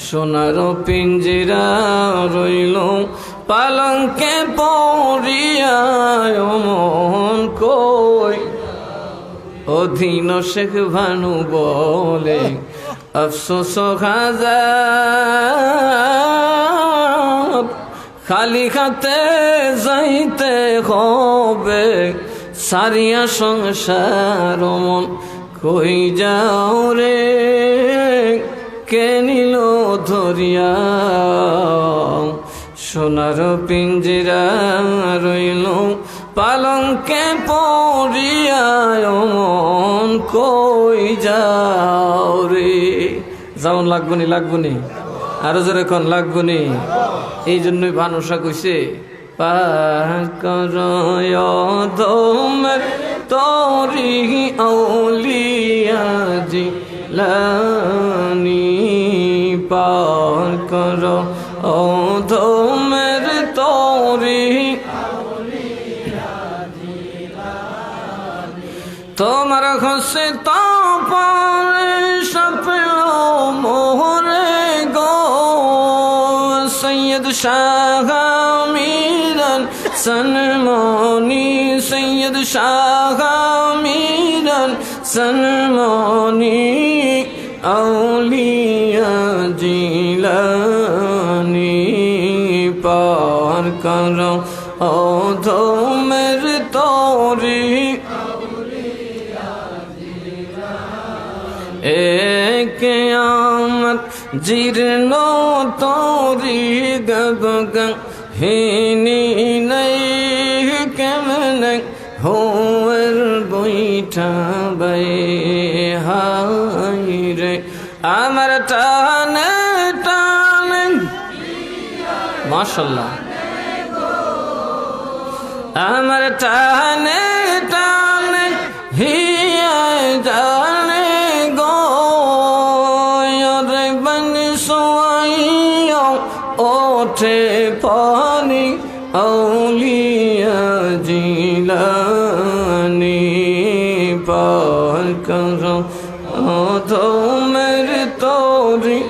সোনার পিঞ্জিরা রইল পালঙ্কে পড়িয়া। মন কই। অধীন শেখ ভানু বলে আফসোস হাজার, খালি হাতে যাইতে হবে, সারিয়া সংসার মন কই যাও রে, কে নিল ধরিয়া, সোনার পিঞ্জিরা রইল পালঙ্কে পড়িয়া, মন কই যাও রে। যেমন লাগবনি লাগবনি, আরো জোরে কোন লাগবনি। এই জন্যই ভানুষা কইছে পার করমের তরি আউলিয়া জিলানি, পার কর অধমের তরি, তোমার হসে তাপরে সপল মোহরে গো, সৈয়দ শাহ মিরান সনমনি, সৈয়দ শাহ মিরান সনমনি, আউলিয়া জিলানি, পার কর অধমের তরি, কিয়ামত জীর্ণ তরি গবগ হিনি নাই, কেমন হোর বৈঠা বে হাই রে, আমার টানে টানে, মাশাআল্লাহ, আমার টানে টানে হিয়া জানে গো, রে বন সোয়াইও ওঠে পানি, আউলিয়া জিলানি, পার করো অধমের তরি,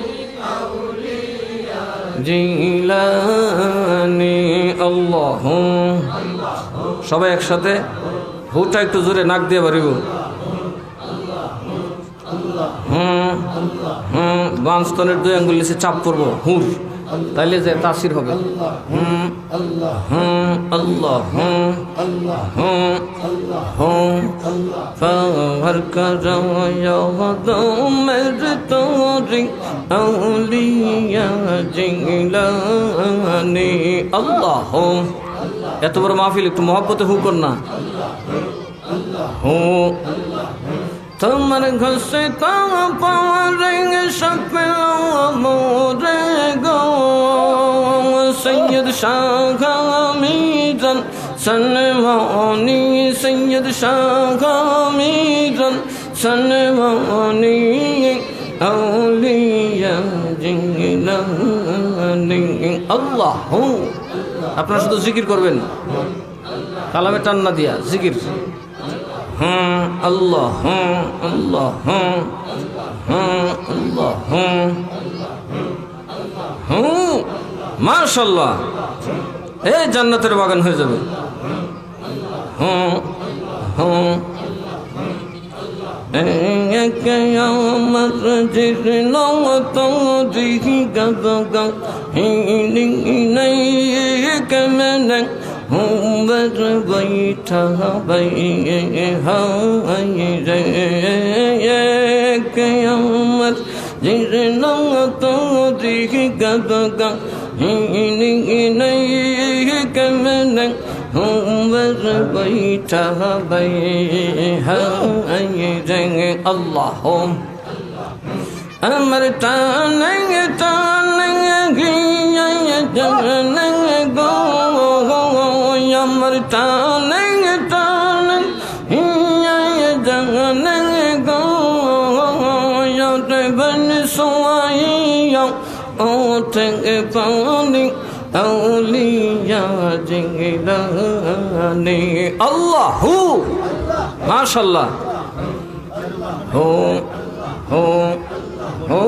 জিলানি। আল্লাহ, সবাই একসাথে হুটা একটু জোরে নাক দিয়ে পারিব। বামস্তনের 2 আঙ্গুল নিচে চাপ পড়বো, হুর, তাইলে যে তাসির হবে। আল্লাহ ফার করমের তরি আউলিয়া জিলানি। আল্লাহ, এত বড় মাহফিল, একটু মহব্বতে হু কর না। হু তোমার ঘষে তারে সপল মোরে গো, সৈয়দ শাহ মিরান সনমনি, সৈয়দ শাহ মিরান সনমনি, আউলিয়া জিলানি। আল্লাহ, আপনারা শুধু জিকির করবেন, কালামে টান না দিয়া জিকির। আল্লাহ আল্লাহ আল্লাহ, মাশাআল্লাহ, এই জান্নাতের বাগান হয়ে যাবে। আমার জীর্ণ তরি গবগ হিনি নাই, কেমন হোর বৈঠা বে হাই রে, কিয়ামত জীর্ণ তরি গবগ হিনি নাই, কেমন হোর বৈঠা বে হাই রে। আল্লাহ, আমার টানে টানে গিয়া জানে গো, আমার টানে টানে হিয়া জানে গো, রে বন সোয়াইয়া ওঠে পানি, আউলিয়া জিলানি। আল্লাহু, মাশাআল্লাহ। হো হো হো